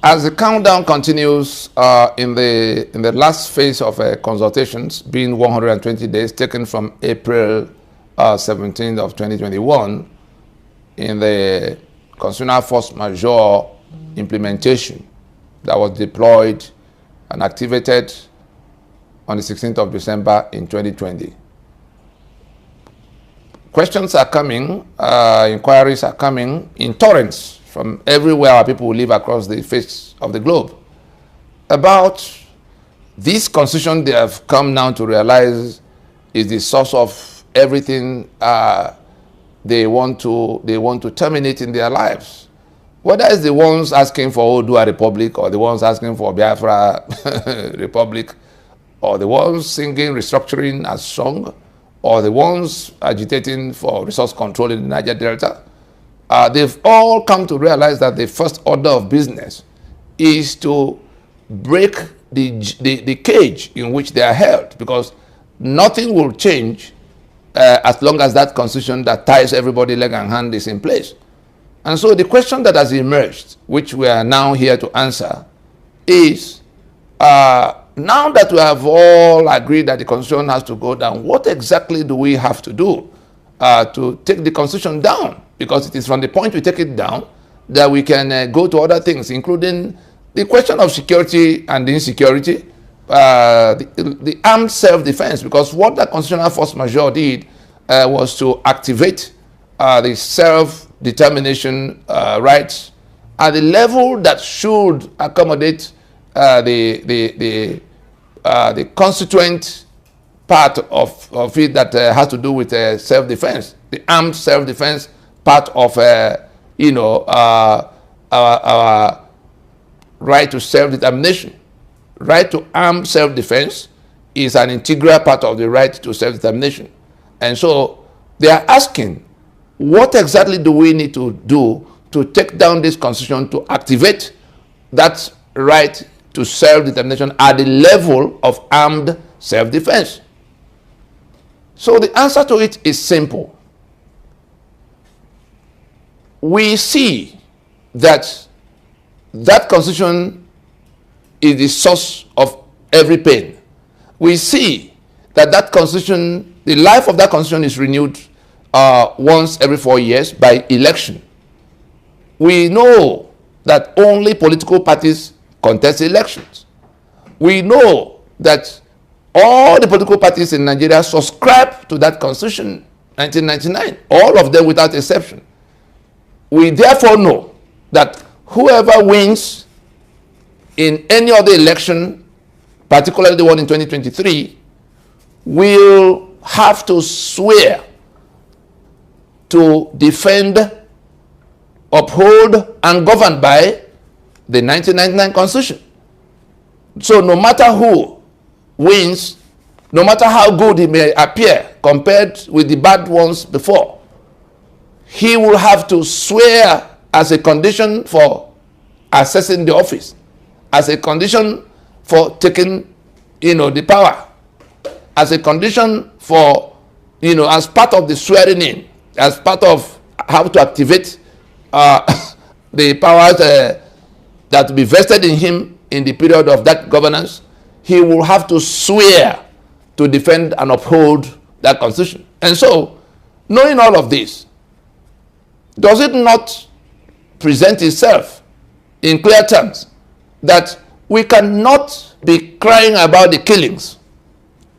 As the countdown continues in the last phase of consultations, being 120 days, taken from April 17th of 2021, in the constitutional force majeure implementation that was deployed and activated on the 16th of December in 2020. Questions are coming, inquiries are coming in torrents from everywhere our people live across the face of the globe about this constitution they have come now to realize is the source of everything they want to terminate in their lives. Whether it's the ones asking for Odua Republic, or the ones asking for Biafra Republic, or the ones singing restructuring as song, or the ones agitating for resource control in the Niger Delta, they've all come to realize that the first order of business is to break the cage in which they are held, because nothing will change as long as that constitution that ties everybody leg and hand is in place. And so the question that has emerged, which we are now here to answer, is now that we have all agreed that the constitution has to go down, what exactly do we have to do to take the constitution down? Because it is from the point we take it down that we can go to other things, including the question of security and insecurity, the armed self-defense, because what the constitutional force majeure did was to activate the self-determination rights at the level that should accommodate the constituent part of it that has to do with self-defense, the armed self-defense part of our right to self-determination. Right to armed self-defense is an integral part of the right to self-determination. And so they are asking, what exactly do we need to do to take down this constitution to activate that right to self-determination at the level of armed self-defense? So the answer to it is simple. We see that constitution is the source of every pain. We see that constitution, the life of that constitution is renewed once every 4 years by election. We know that only political parties contest elections. We know that all the political parties in Nigeria subscribe to that constitution 1999, all of them without exception. We therefore know that whoever wins in any other election, particularly the one in 2023, will have to swear to defend, uphold, and govern by the 1999 Constitution. So no matter who wins, no matter how good he may appear compared with the bad ones before, he will have to swear as a condition for accessing the office, as a condition for taking, the power, as a condition for, as part of the swearing in, as part of how to activate the powers that will be vested in him in the period of that governance, he will have to swear to defend and uphold that constitution. And so, knowing all of this, does it not present itself in clear terms that we cannot be crying about the killings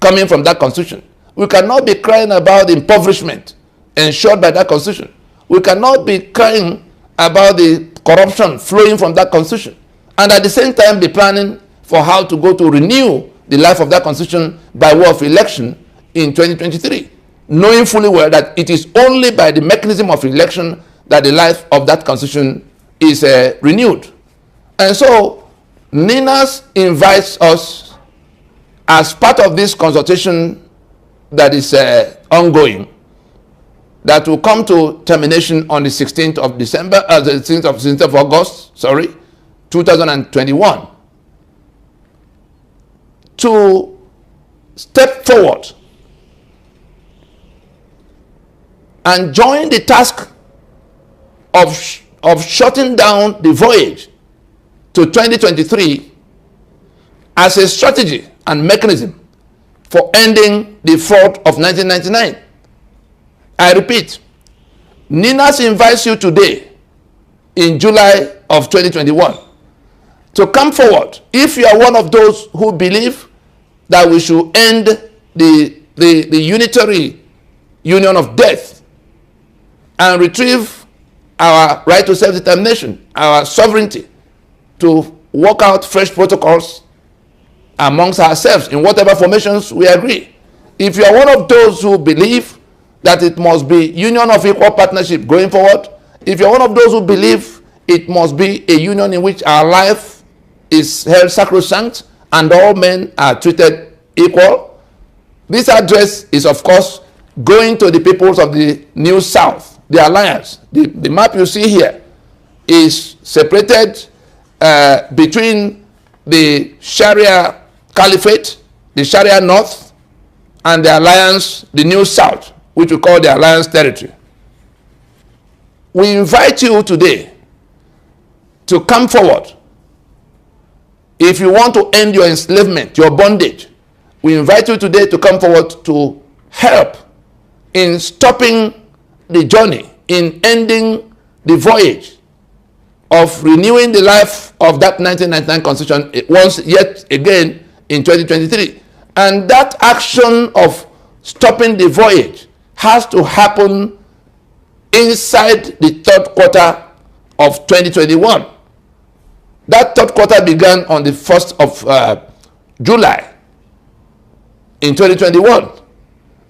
coming from that constitution? We cannot be crying about the impoverishment ensured by that constitution. We cannot be crying about the corruption flowing from that constitution, and at the same time be planning for how to go to renew the life of that constitution by way of election in 2023, knowing fully well that it is only by the mechanism of election that the life of that constitution is renewed. And so NINAS invites us, as part of this consultation that is ongoing, that will come to termination on the 16th of December, the 16th of August, 2021, to step forward and join the task of shutting down the voyage to 2023 as a strategy and mechanism for ending the fraud of 1999. I repeat, NINAS invites you today in July of 2021 to come forward if you are one of those who believe that we should end the unitary union of death and retrieve our right to self-determination, our sovereignty, to work out fresh protocols amongst ourselves in whatever formations we agree. If you are one of those who believe that it must be union of equal partnership going forward, if you're one of those who believe it must be a union in which our life is held sacrosanct and all men are treated equal, this address is, of course, going to the peoples of the New South, the alliance. The map you see here is separated between the Sharia Caliphate, the Sharia North, and the alliance, the New South, which we call the alliance territory. We invite you today to come forward. If you want to end your enslavement, your bondage, we invite you today to come forward to help in stopping the journey, in ending the voyage of renewing the life of that 1999 constitution once yet again in 2023. And that action of stopping the voyage has to happen inside the third quarter of 2021. That third quarter began on the 1st of July in 2021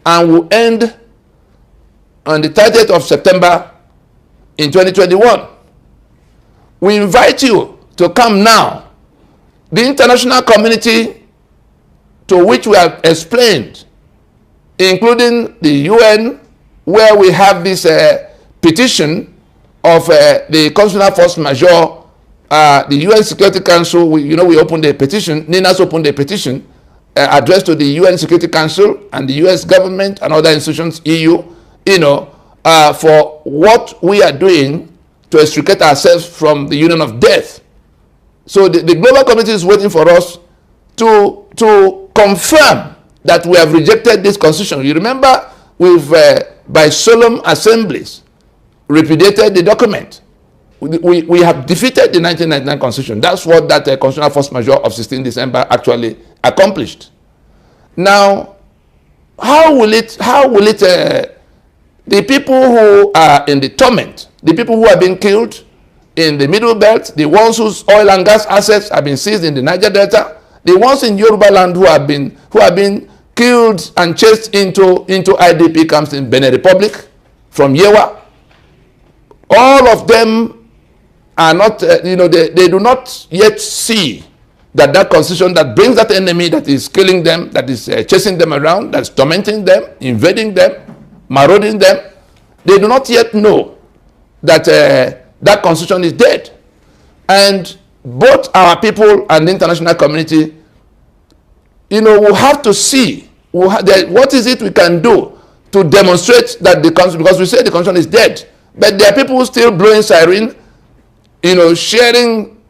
and will end on the 30th of September in 2021. We invite you to come now. The international community to which we have explained, including the UN, where we have this petition of the constitutional force majeure, the UN Security Council, we opened a petition, NINAS opened a petition addressed to the UN Security Council and the US government and other institutions, EU, for what we are doing to extricate ourselves from the union of death. So the global community is waiting for us to confirm that we have rejected this constitution. You remember we've, by solemn assemblies, repudiated the document. We have defeated the 1999 constitution. That's what that constitutional force majeure of 16 December actually accomplished. Now, how will it the people who are in the torment, the people who have been killed in the Middle Belt, the ones whose oil and gas assets have been seized in the Niger Delta, the ones in Yoruba land who have been killed and chased into IDP camps in Benin Republic from Yewa, all of them are not, they do not yet see that constitution that brings that enemy that is killing them, that is chasing them around, that's tormenting them, invading them, marauding them, they do not yet know that that constitution is dead. And both our people and the international community, will have to see what is it we can do to demonstrate that the constitution, because we say the constitution is dead, but there are people still blowing siren, sharing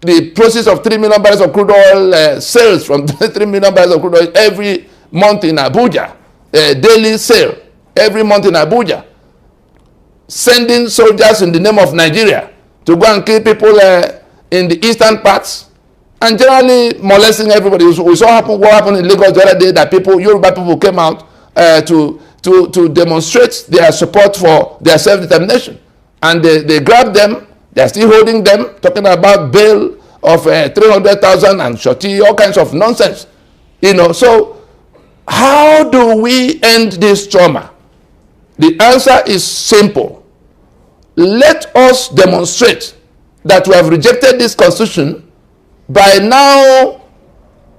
the process of 3 million barrels of crude oil sales from 3 million barrels of crude oil every month in Abuja, daily sale every month in Abuja, sending soldiers in the name of Nigeria to go and kill people in the eastern parts, and generally molesting everybody. We saw what happened in Lagos the other day, that Yoruba people came out to demonstrate their support for their self-determination, and they grabbed them. They're still holding them, talking about bail of 300,000 and shorty, all kinds of nonsense. So how do we end this trauma? The answer is simple. Let us demonstrate that we have rejected this constitution by now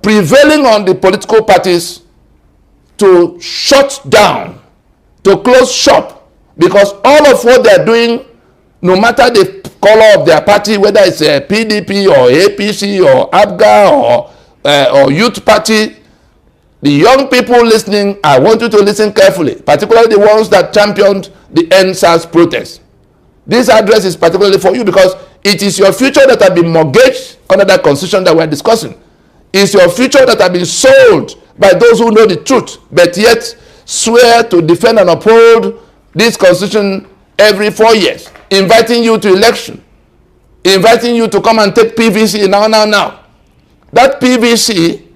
prevailing on the political parties to shut down, to close shop, because all of what they are doing, no matter the color of their party, whether it's a PDP or APC or ABGA or Youth Party, the young people listening, I want you to listen carefully, particularly the ones that championed the NSAS protest. This address is particularly for you, because It is your future that have been mortgaged under that constitution that we're discussing. It's your future that have been sold by those who know the truth, but yet swear to defend and uphold this constitution every 4 years, inviting you to election, inviting you to come and take PVC now. That PVC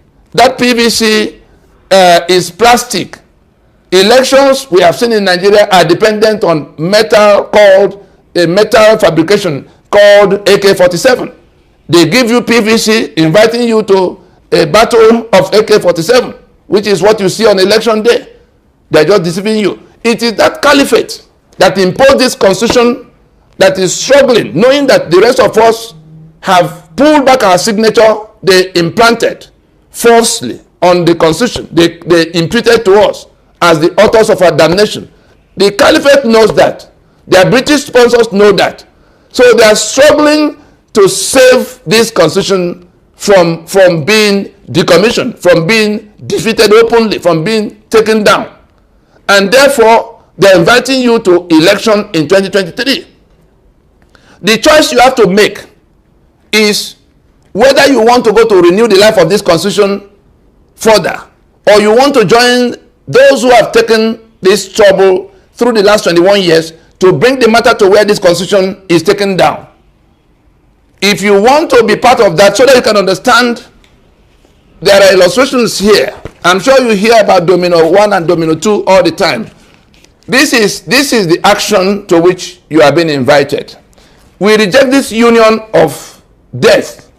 is plastic. Elections we have seen in Nigeria are dependent on metal fabrication called AK-47. They give you PVC, inviting you to a battle of AK-47, which is what you see on election day. They're just deceiving you. It is that caliphate that imposed this constitution that is struggling, knowing that the rest of us have pulled back our signature they implanted falsely on the constitution. They imputed to us as the authors of our damnation. The caliphate knows that. Their British sponsors know that. So they are struggling to save this constitution from being decommissioned, from being defeated openly, from being taken down. And therefore, they're inviting you to election in 2023. The choice you have to make is whether you want to go to renew the life of this constitution further, or you want to join those who have taken this trouble through the last 21 years to bring the matter to where this constitution is taken down. If you want to be part of that, so that you can understand, there are illustrations here. I'm sure you hear about Domino 1 and Domino 2 all the time. This is the action to which you are being invited. We reject this union of death.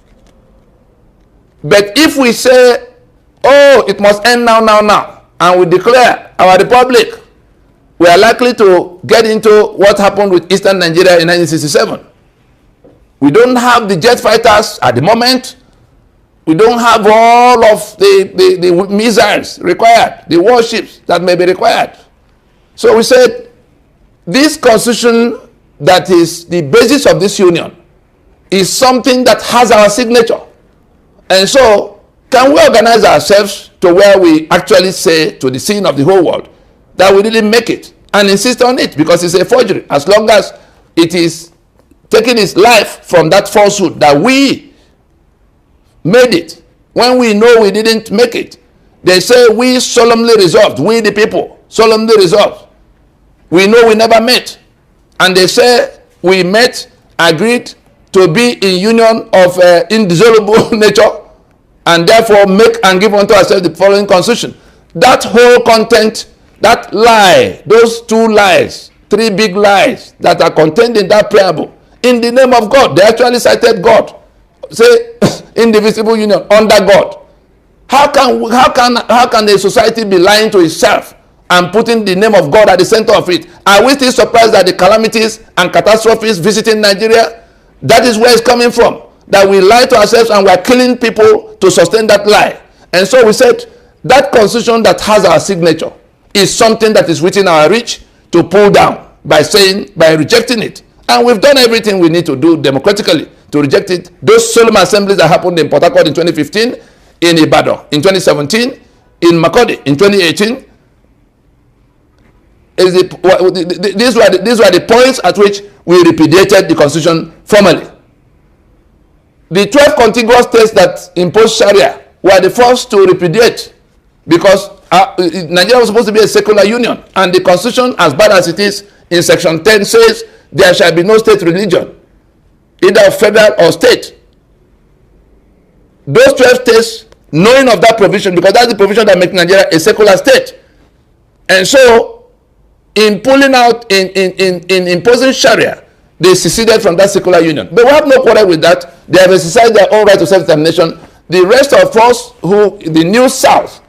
But if we say, oh, it must end now, and we declare our republic, we are likely to get into what happened with Eastern Nigeria in 1967. We don't have the jet fighters at the moment. We don't have all of the missiles required, the warships that may be required. So we said, this constitution that is the basis of this union is something that has our signature. And so, can we organize ourselves to where we actually say to the scene of the whole world that we didn't make it, and insist on it, because it's a forgery, as long as it is taking its life from that falsehood that we made it, when we know we didn't make it. They say we solemnly resolved, we the people solemnly resolved. We know we never met. And they say we met, agreed to be in union of indissoluble nature, and therefore make and give unto ourselves the following constitution. That whole content, that lie, those two lies, three big lies that are contained in that preamble, in the name of God, they actually cited God. Say, indivisible union under God. How can a society be lying to itself and putting the name of God at the center of it? Are we still surprised at the calamities and catastrophes visiting Nigeria? That is where it's coming from. That we lie to ourselves and we are killing people to sustain that lie. And so we said that constitution that has our signature is something that is within our reach to pull down by rejecting it. And we've done everything we need to do democratically to reject it. Those solemn assemblies that happened in Port Harcourt in 2015, in Ibadan in 2017, in Makurdi in 2018, these were the points at which we repudiated the constitution formally. The 12 contiguous states that imposed Sharia were the first to repudiate, because Nigeria was supposed to be a secular union, and the constitution, as bad as it is, in section 10 says there shall be no state religion, either federal or state. Those 12 states, knowing of that provision, because that's the provision that makes Nigeria a secular state, and so in pulling out, in imposing Sharia, they seceded from that secular union. But we have no quarrel with that. They have exercised their own right to self-determination. The rest of us, the New South,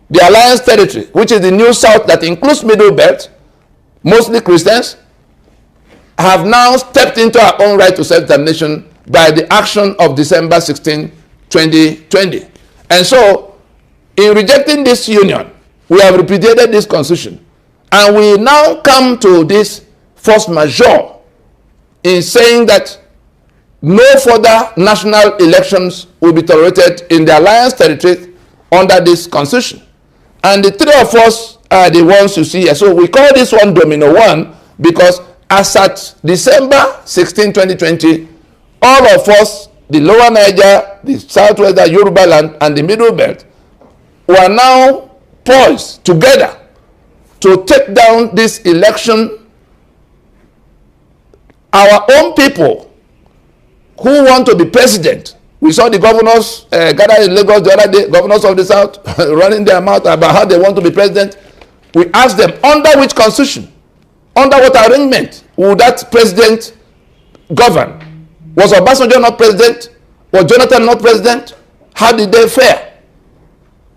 the Alliance Territory, which is the New South that includes Middle Belt, mostly Christians, have now stepped into our own right to self-determination by the action of December 16, 2020. And so, in rejecting this union, we have repudiated this constitution. And we now come to this force majeure in saying that no further national elections will be tolerated in the Alliance Territory under this constitution. And the three of us are the ones you see here. So we call this one Domino 1 because as at December 16, 2020, all of us, the lower Niger, the southwest, the Yoruba land, and the middle belt, were now poised together to take down this election. Our own people who want to be president, we saw the governors gathered in Lagos the other day, governors of the south, running their mouth about how they want to be president. We asked them, under which constitution, under what arrangement would that president govern? Was Obasanjo not president? Was Jonathan not president? How did they fare?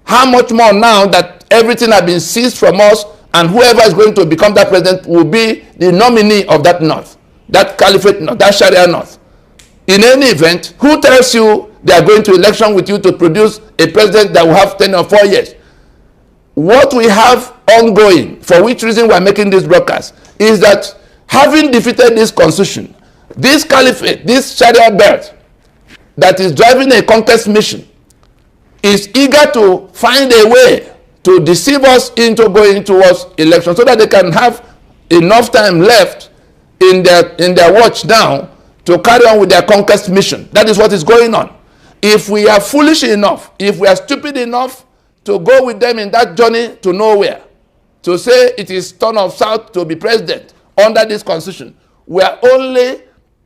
How much more now that everything has been seized from us, and whoever is going to become that president will be the nominee of that north, that caliphate north, that Sharia north. In any event, who tells you they are going to election with you to produce a president that will have 10 or 4 years? What we have ongoing, for which reason we are making this broadcast, is that having defeated this constitution, this caliphate, this Sharia belt that is driving a conquest mission, is eager to find a way to deceive us into going towards election so that they can have enough time left in their watch now to carry on with their conquest mission. That is what is going on. If we are foolish enough, if we are stupid enough to go with them in that journey to nowhere, to say it is turn of south to be president under this constitution, we are only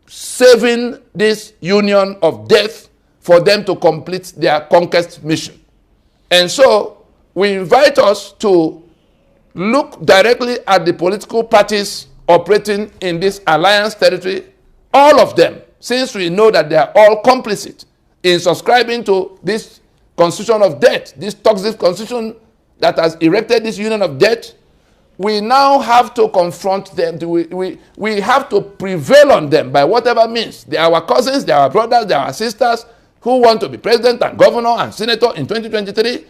saving this union of death for them to complete their conquest mission. And so we invite us to look directly at the political parties operating in this alliance territory, all of them, since we know that they are all complicit in subscribing to this constitution of death, this toxic constitution that has erected this union of death. We now have to confront them. We have to prevail on them by whatever means. They are our cousins, they are our brothers, they are our sisters who want to be president and governor and senator in 2023.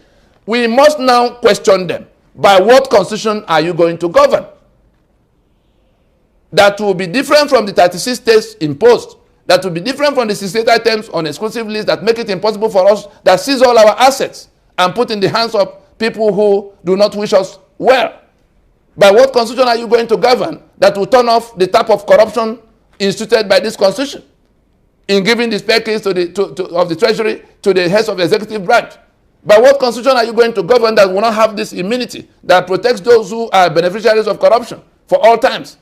We must now question them. By what constitution are you going to govern? That will be different from the 36 states imposed. That will be different from the 68 items on exclusive list that make it impossible for us, that seize all our assets and put in the hands of people who do not wish us well. By what constitution are you going to govern that will turn off the tap of corruption instituted by this constitution in giving the spare keys of the treasury to the heads of the executive branch? By what constitution are you going to govern that will not have this immunity that protects those who are beneficiaries of corruption for all times?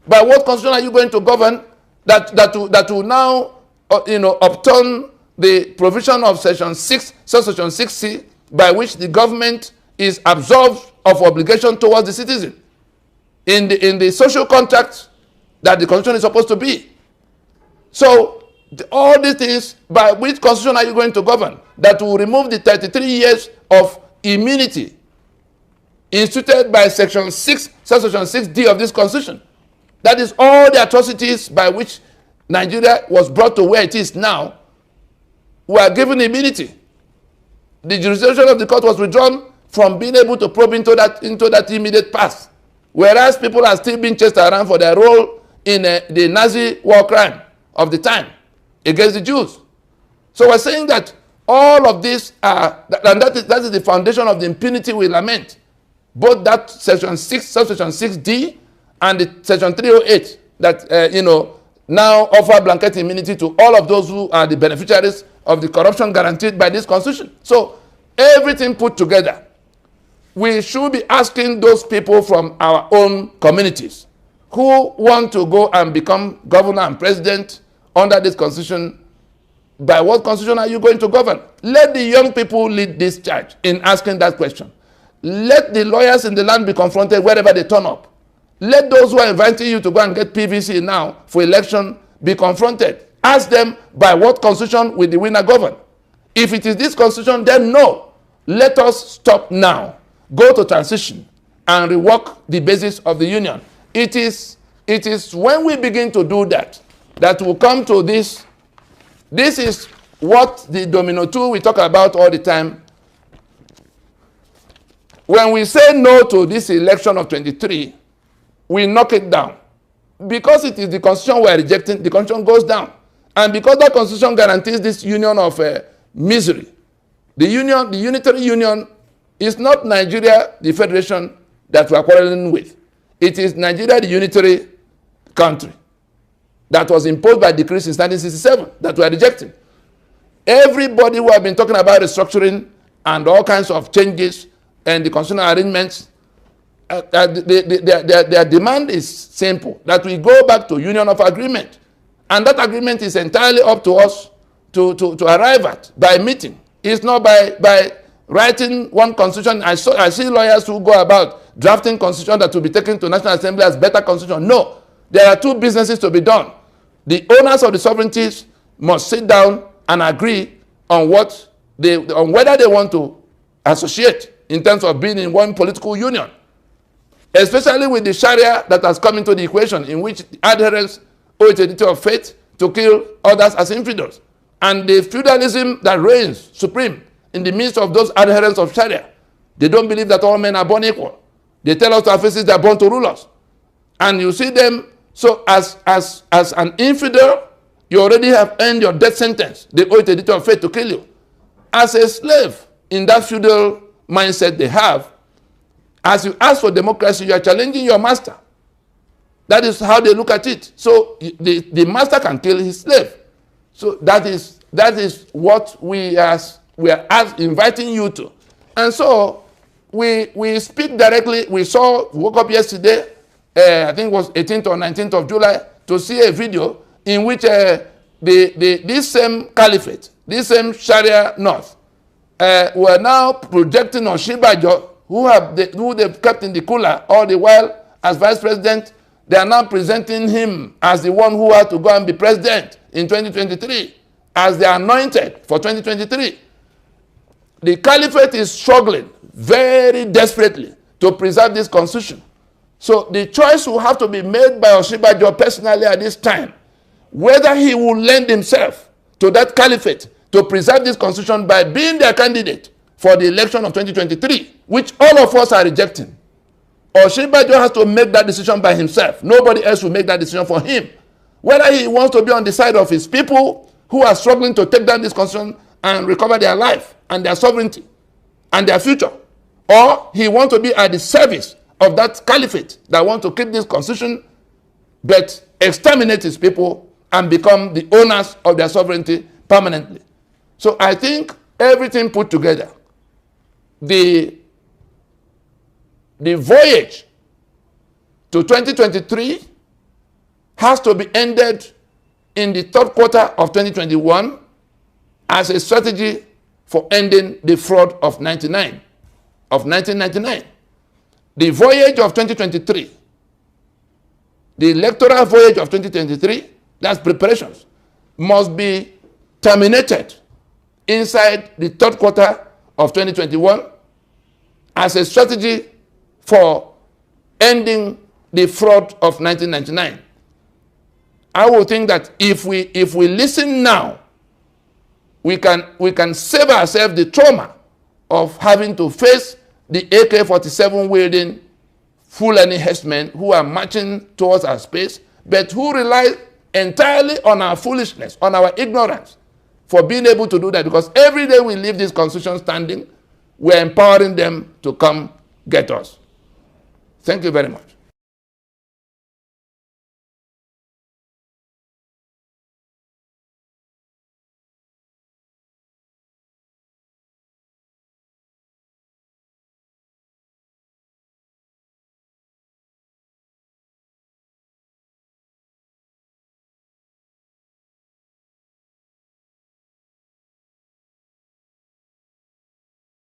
By what constitution are you going to govern that will now upturn the provision of section 6, subsection 6C, by which the government is absolved of obligation towards the citizen in the social contract that the constitution is supposed to be? So all these things, by which constitution are you going to govern that will remove the 33 years of immunity instituted by section 6, subsection 6D of this constitution? That is all the atrocities by which Nigeria was brought to where it is now. We are given immunity. The jurisdiction of the court was withdrawn from being able to probe into that immediate past, whereas people are still being chased around for their role in the Nazi war crime of the time against the Jews. So we're saying that all of this and that is the foundation of the impunity we lament. Both that section 6, subsection 6D, and the section 308 that now offer blanket immunity to all of those who are the beneficiaries of the corruption guaranteed by this constitution. So everything put together, we should be asking those people from our own communities who want to go and become governor and president under this constitution, by what constitution are you going to govern? Let the young people lead this charge in asking that question. Let the lawyers in the land be confronted wherever they turn up. Let those who are inviting you to go and get PVC now for election be confronted. Ask them, by what constitution will the winner govern? If it is this constitution, then no. Let us stop now. Go to transition and rework the basis of the union. It is when we begin to do that will come to this. This is what the domino tool we talk about all the time. When we say no to this election of 23, we knock it down. Because it is the constitution we are rejecting, the constitution goes down. And because that constitution guarantees this union of misery, the unitary union is not Nigeria, the federation that we are quarreling with. It is Nigeria, the unitary country that was imposed by decree since 1967 that we are rejecting. Everybody who have been talking about restructuring and all kinds of changes and the constitutional arrangements, their demand is simple, that we go back to union of agreement. And that agreement is entirely up to us to arrive at by meeting. It's not by writing one constitution. I see lawyers who go about drafting constitution that will be taken to National Assembly as better constitution. No, there are two businesses to be done. The owners of the sovereignties must sit down and agree on whether they want to associate in terms of being in one political union, especially with the Sharia that has come into the equation, in which adherents owe it a duty of faith to kill others as infidels, and the feudalism that reigns supreme in the midst of those adherents of Sharia. They don't believe that all men are born equal. They tell us our faces they are born to rule us. And you see them, so as an infidel, you already have earned your death sentence. They owe it a duty of faith to kill you. As a slave, in that feudal mindset they have, as you ask for democracy, you are challenging your master. That is how they look at it. So the master can kill his slave. So that is what we are inviting you to. And so we speak directly. We woke up yesterday, I think it was 18th or 19th of July, to see a video in which this same caliphate, this same Sharia North, were now projecting on Shibajo, who they've kept in the cooler all the while as vice president. They are now presenting him as the one who had to go and be president in 2023, as the anointed for 2023. The caliphate is struggling very desperately to preserve this constitution. So the choice will have to be made by Oshibajo personally at this time, whether he will lend himself to that caliphate to preserve this constitution by being their candidate for the election of 2023, which all of us are rejecting. Oshibajo has to make that decision by himself. Nobody else will make that decision for him. Whether he wants to be on the side of his people who are struggling to take down this constitution and recover their life and their sovereignty and their future, or he wants to be at the service of that caliphate that want to keep this constitution but exterminate his people and become the owners of their sovereignty permanently. So I think everything put together, the voyage to 2023 has to be ended in the third quarter of 2021 as a strategy for ending the fraud of 1999. The voyage of 2023, the electoral voyage of 2023, that's preparations, must be terminated inside the third quarter of 2021 as a strategy for ending the fraud of 1999. I would think that if we listen now, we can save ourselves the trauma of having to face the AK-47 wielding Fulani herdsmen who are marching towards our space, but who rely entirely on our foolishness, on our ignorance, for being able to do that. Because every day we leave this constitution standing, we're empowering them to come get us. Thank you very much.